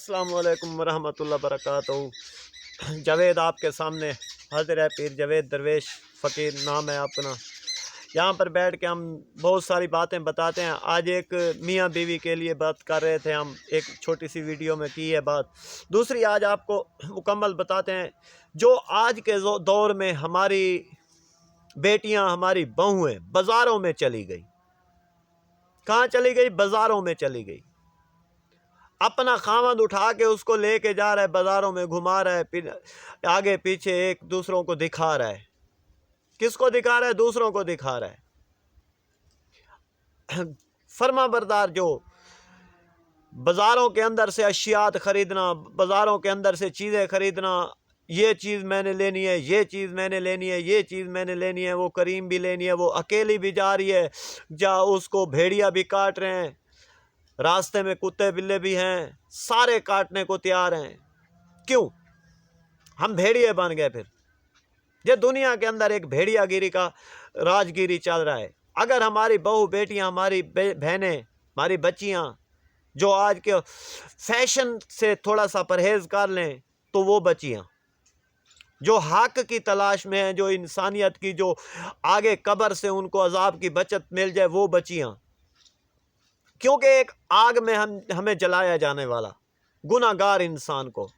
अस्सलाम वालेकुम वरहमतुल्लाह वबरकातुहू। जावेद आपके सामने हाजिर है, पीर जावेद दरवेश फ़कीर नाम है अपना। यहाँ पर बैठ के हम बहुत सारी बातें बताते हैं। आज एक मियाँ बीवी के लिए बात कर रहे थे हम, एक छोटी सी वीडियो में की है बात। दूसरी आज आपको मुकम्मल बताते हैं। जो आज के दौर में हमारी बेटियाँ, हमारी बहुएँ बाज़ारों में चली गई। कहाँ चली गई? बाज़ारों में चली गई। अपना खामद उठा के उसको लेके जा रहा है, बाज़ारों में घुमा रहा है, आगे पीछे एक दूसरों को दिखा रहा है। किसको दिखा रहा है? दूसरों को दिखा रहा है। फर्मा बरदार जो बाज़ारों के अंदर से अशियात ख़रीदना, बाज़ारों के अंदर से चीज़ें ख़रीदना, ये चीज़ मैंने लेनी है, ये चीज़ मैंने लेनी है, ये चीज़ मैंने लेनी है, वो करीम भी लेनी है, वो अकेली भी जा रही है, जा उसको भेड़िया भी काट रहे हैं, रास्ते में कुत्ते बिल्ले भी हैं, सारे काटने को तैयार हैं। क्यों? हम भेड़िए बन गए। फिर ये दुनिया के अंदर एक भेड़ियागिरी का राजगिरी चल रहा है। अगर हमारी बहू बेटियां, हमारी बहनें, हमारी बच्चियां जो आज के फैशन से थोड़ा सा परहेज कर लें, तो वो बच्चियां जो हक की तलाश में हैं, जो इंसानियत की, जो आगे कब्र से उनको अजाब की बचत मिल जाए, वो बच्चियां। क्योंकि एक आग में हमें जलाया जाने वाला गुनाहगार इंसान को,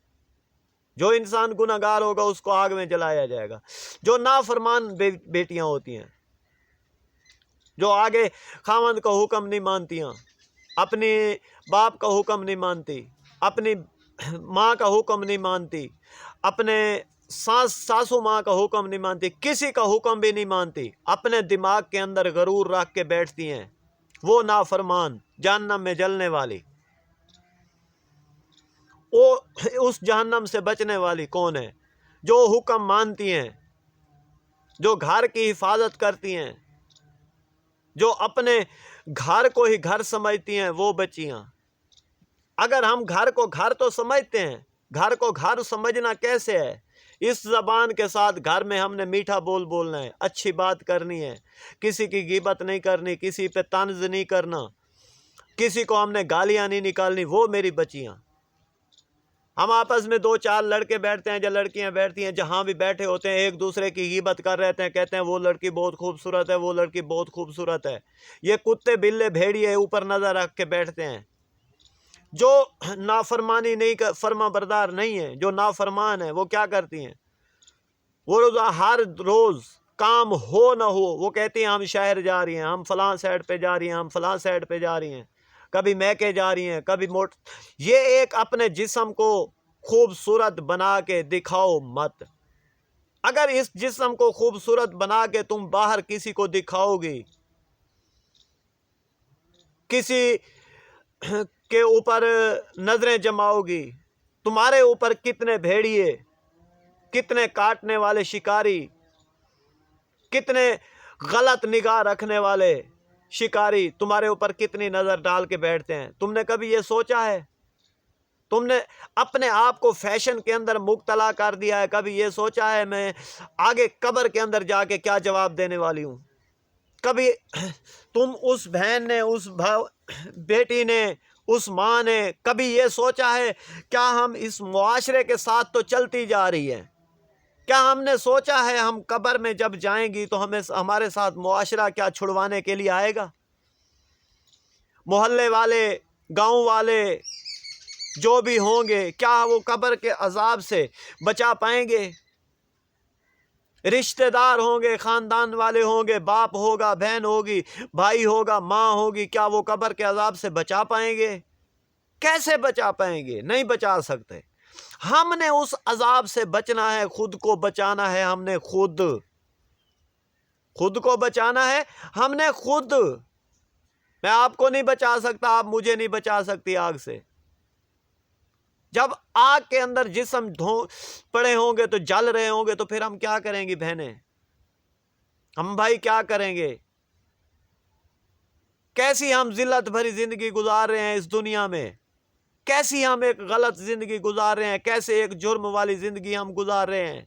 जो इंसान गुनाहगार होगा उसको आग में जलाया जाएगा। जो नाफरमान बेटियां होती हैं, जो आगे खामद का हुक्म नहीं मानती, अपनी बाप का हुक्म नहीं मानती, अपनी माँ का हुक्म नहीं मानती, अपने सासू माँ का हुक्म नहीं मानती, किसी का हुक्म भी नहीं मानती, अपने दिमाग के अंदर गरूर रख के बैठती हैं, वो नाफरमान जहन्नम में जलने वाली। वो उस जहन्नम से बचने वाली कौन है? जो हुक्म मानती हैं, जो घर की हिफाजत करती हैं, जो अपने घर को ही घर समझती हैं, वो बच्चियां। अगर हम घर को घर तो समझते हैं, घर को घर समझना कैसे है? इस ज़बान के साथ घर में हमने मीठा बोल बोलना है, अच्छी बात करनी है, किसी की गिबत नहीं करनी, किसी पे तंज नहीं करना, किसी को हमने गालियां नहीं निकालनी। वो मेरी बच्चियां। हम आपस में दो चार लड़के बैठते हैं, या लड़कियां बैठती हैं, जहां भी बैठे होते हैं, एक दूसरे की गिबत कर रहे हैं, कहते हैं वो लड़की बहुत खूबसूरत है, वो लड़की बहुत खूबसूरत है। ये कुत्ते बिल्ले भेड़िए ऊपर नजर रख के बैठते हैं। जो नाफरमानी नहीं कर, फर्मा बरदार नहीं है, जो नाफरमान है, वो क्या करती हैं? वो हर रोज काम हो ना हो, वो कहती हैं हम शहर जा रही हैं, हम फलां साइड पे जा रही हैं, हम फलां साइड पे जा रही हैं, कभी मैके जा रही हैं, कभी मोट। ये एक अपने जिस्म को खूबसूरत बना के दिखाओ मत। अगर इस जिस्म को खूबसूरत बना के तुम बाहर किसी को दिखाओगी, किसी के ऊपर नजरें जमाओगी, तुम्हारे ऊपर कितने भेड़िए, कितने काटने वाले शिकारी, कितने गलत निगाह रखने वाले शिकारी तुम्हारे ऊपर कितनी नजर डाल के बैठते हैं। तुमने कभी ये सोचा है? तुमने अपने आप को फैशन के अंदर मुब्तला कर दिया है? कभी ये सोचा है मैं आगे कब्र के अंदर जाके क्या जवाब देने वाली हूं? कभी तुम, उस बहन ने, उस बेटी ने, उस माँ ने कभी ये सोचा है क्या हम इस मुआशरे के साथ तो चलती जा रही है? क्या हमने सोचा है हम कब्र में जब जाएंगी तो हमें, हमारे साथ मुआशरा क्या छुड़वाने के लिए आएगा? मोहल्ले वाले, गांव वाले जो भी होंगे, क्या वो कब्र के अजाब से बचा पाएंगे? रिश्तेदार होंगे, खानदान वाले होंगे, बाप होगा, बहन होगी, भाई होगा, माँ होगी, क्या वो कब्र के अजाब से बचा पाएंगे? कैसे बचा पाएंगे? नहीं बचा सकते। हमने उस अजाब से बचना है, खुद को बचाना है, हमने खुद को बचाना है, हमने खुद। मैं आपको नहीं बचा सकता, आप मुझे नहीं बचा सकती आग से। जब आग के अंदर जिस्म पड़े होंगे, तो जल रहे होंगे, तो फिर हम क्या करेंगे बहनें? हम भाई क्या करेंगे? कैसी हम जिल्लत भरी जिंदगी गुजार रहे हैं इस दुनिया में, कैसी हम एक गलत जिंदगी गुजार रहे हैं, कैसे एक जुर्म वाली जिंदगी हम गुजार रहे हैं,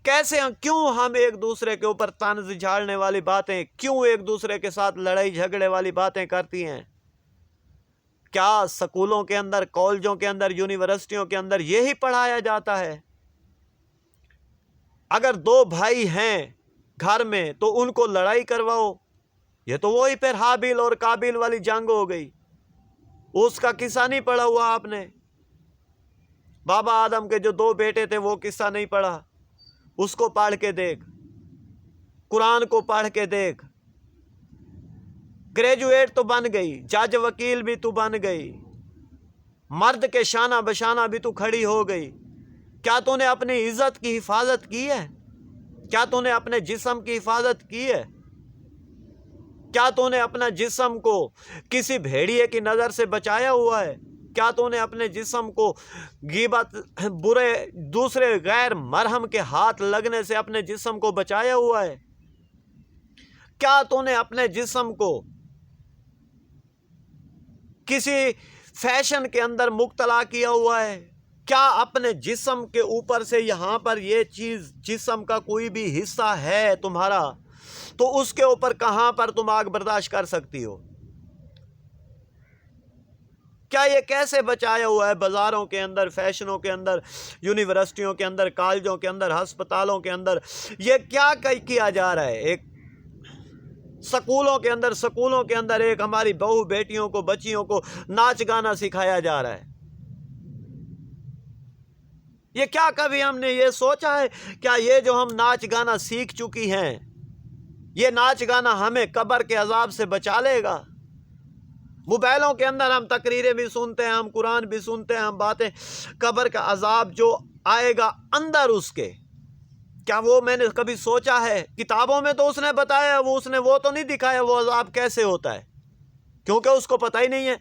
कैसे हम, क्यों हम एक दूसरे के ऊपर तंज झाड़ने वाली बातें, क्यों एक दूसरे के साथ लड़ाई झगड़े वाली बातें करती हैं? کیا سکولوں کے اندر، کالجوں کے اندر، یونیورسٹیوں کے اندر یہی پڑھایا جاتا ہے؟ اگر دو بھائی ہیں گھر میں تو ان کو لڑائی کرواؤ، یہ تو وہی پھر حابیل اور قابیل والی جنگ ہو گئی۔ اس کا قصہ نہیں پڑھا ہوا آپ نے؟ بابا آدم کے جو 2 بیٹے تھے وہ قصہ نہیں پڑھا؟ اس کو پڑھ کے دیکھ، قرآن کو پڑھ کے دیکھ۔ گریجویٹ تو بن گئی، جج وکیل بھی تو بن گئی، مرد کے شانہ بشانہ بھی تو کھڑی ہو گئی۔ کیا تو نے اپنی عزت کی حفاظت کی ہے؟ کیا تو نے اپنے جسم کی حفاظت کی ہے؟ کیا تو نے اپنا جسم کو کسی بھیڑیے کی نظر سے بچایا ہوا ہے؟ کیا تو نے اپنے جسم کو غیبت، برے دوسرے غیر مرہم کے ہاتھ لگنے سے اپنے جسم کو بچایا ہوا ہے؟ کیا تو نے اپنے جسم کو کسی فیشن کے اندر مبتلا کیا ہوا ہے؟ کیا اپنے جسم کے اوپر سے یہاں پر یہ چیز جسم کا کوئی بھی حصہ ہے تمہارا تو اس کے اوپر کہاں پر تم آگ برداشت کر سکتی ہو؟ کیا یہ کیسے بچایا ہوا ہے؟ بازاروں کے اندر، فیشنوں کے اندر، یونیورسٹیوں کے اندر، کالجوں کے اندر، ہسپتالوں کے اندر یہ کیا کیا جا رہا ہے؟ ایک سکولوں کے اندر ایک ہماری بہو بیٹیوں کو، بچیوں کو ناچ گانا سکھایا جا رہا ہے۔ یہ کیا کبھی ہم نے یہ سوچا ہے کیا یہ جو ہم ناچ گانا سیکھ چکی ہیں، یہ ناچ گانا ہمیں قبر کے عذاب سے بچا لے گا؟ موبائلوں کے اندر ہم تقریریں بھی سنتے ہیں، ہم قرآن بھی سنتے ہیں، ہم باتیں، قبر کا عذاب جو آئے گا اندر اس کے، کیا وہ میں نے کبھی سوچا ہے؟ کتابوں میں تو اس نے بتایا، وہ تو نہیں دکھایا وہ عذاب کیسے ہوتا ہے، کیونکہ اس کو پتہ ہی نہیں ہے۔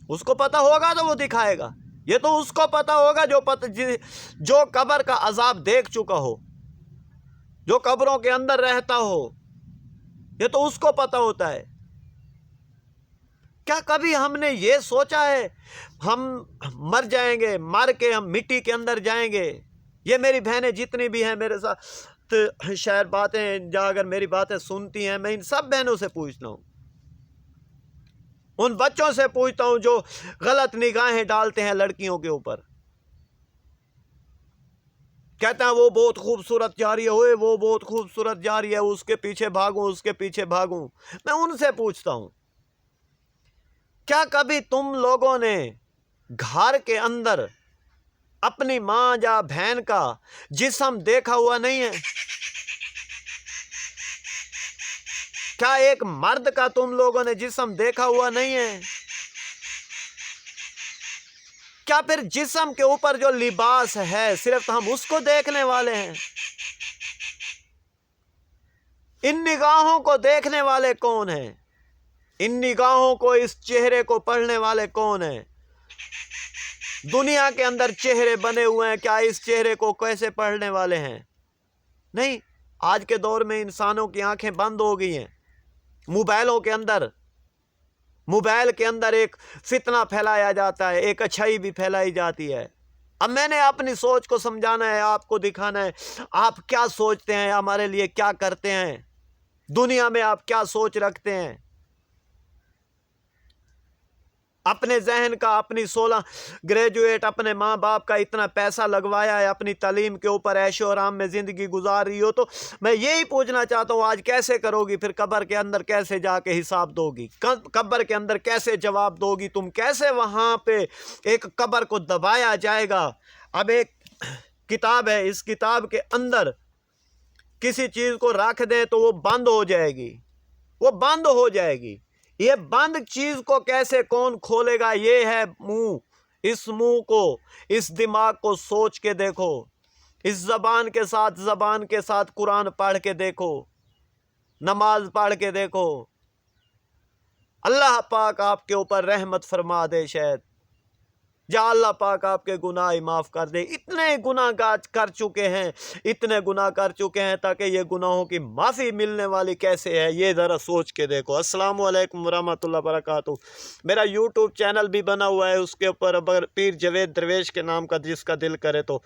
اس کو پتہ ہوگا تو وہ دکھائے گا۔ یہ تو اس کو پتہ ہوگا جو قبر کا عذاب دیکھ چکا ہو، جو قبروں کے اندر رہتا ہو، یہ تو اس کو پتہ ہوتا ہے۔ کیا کبھی ہم نے یہ سوچا ہے ہم مر جائیں گے، مر کے ہم مٹی کے اندر جائیں گے؟ یہ میری بہنیں جتنی بھی ہیں میرے ساتھ شاید باتیں، اگر میری باتیں سنتی ہیں، میں ان سب بہنوں سے پوچھتا ہوں، ان بچوں سے پوچھتا ہوں جو غلط نگاہیں ڈالتے ہیں لڑکیوں کے اوپر، کہتا ہے وہ بہت خوبصورت جا رہی ہے، ہوئے وہ بہت خوبصورت جا رہی ہے، اس کے پیچھے بھاگوں، اس کے پیچھے بھاگوں۔ میں ان سے پوچھتا ہوں، کیا کبھی تم لوگوں نے گھر کے اندر اپنی ماں یا بہن کا جسم دیکھا ہوا نہیں ہے؟ کیا ایک مرد کا تم لوگوں نے جسم دیکھا ہوا نہیں ہے؟ کیا پھر جسم کے اوپر جو لباس ہے صرف ہم اس کو دیکھنے والے ہیں؟ ان نگاہوں کو دیکھنے والے کون ہیں؟ ان نگاہوں کو، اس چہرے کو پڑھنے والے کون ہیں؟ دنیا کے اندر چہرے بنے ہوئے ہیں، کیا اس چہرے کو کیسے پڑھنے والے ہیں؟ نہیں، آج کے دور میں انسانوں کی آنکھیں بند ہو گئی ہیں۔ موبائل کے اندر ایک فتنہ پھیلایا جاتا ہے، ایک اچھائی بھی پھیلائی جاتی ہے۔ اب میں نے اپنی سوچ کو سمجھانا ہے، آپ کو دکھانا ہے، آپ کیا سوچتے ہیں، ہمارے لیے کیا کرتے ہیں، دنیا میں آپ کیا سوچ رکھتے ہیں۔ اپنے ذہن کا، اپنی 16 گریجویٹ اپنے ماں باپ کا اتنا پیسہ لگوایا ہے، اپنی تعلیم کے اوپر عیش و آرام میں زندگی گزار رہی ہو، تو میں یہی پوچھنا چاہتا ہوں آج کیسے کرو گی؟ پھر قبر کے اندر کیسے جا کے حساب دو گی؟ قبر کے اندر کیسے جواب دو گی؟ تم کیسے وہاں پہ ایک قبر کو دبایا جائے گا؟ اب ایک کتاب ہے، اس کتاب کے اندر کسی چیز کو رکھ دیں تو وہ بند ہو جائے گی، وہ بند ہو جائے گی۔ یہ بند چیز کو کیسے کون کھولے گا؟ یہ ہے منہ۔ اس منہ کو، اس دماغ کو سوچ کے دیکھو، اس زبان کے ساتھ قرآن پڑھ کے دیکھو، نماز پڑھ کے دیکھو، اللہ پاک آپ کے اوپر رحمت فرما دے، شاید جا اللہ پاک آپ کے گناہ معاف کر دے۔ اتنے گناہ کر چکے ہیں تاکہ یہ گناہوں کی معافی ملنے والی کیسے ہے، یہ ذرا سوچ کے دیکھو۔ السلام علیکم ورحمۃ اللہ وبرکاتہ۔ میرا یوٹیوب چینل بھی بنا ہوا ہے، اس کے اوپر اگر پیر جاوید درویش کے نام کا جس کا دل کرے تو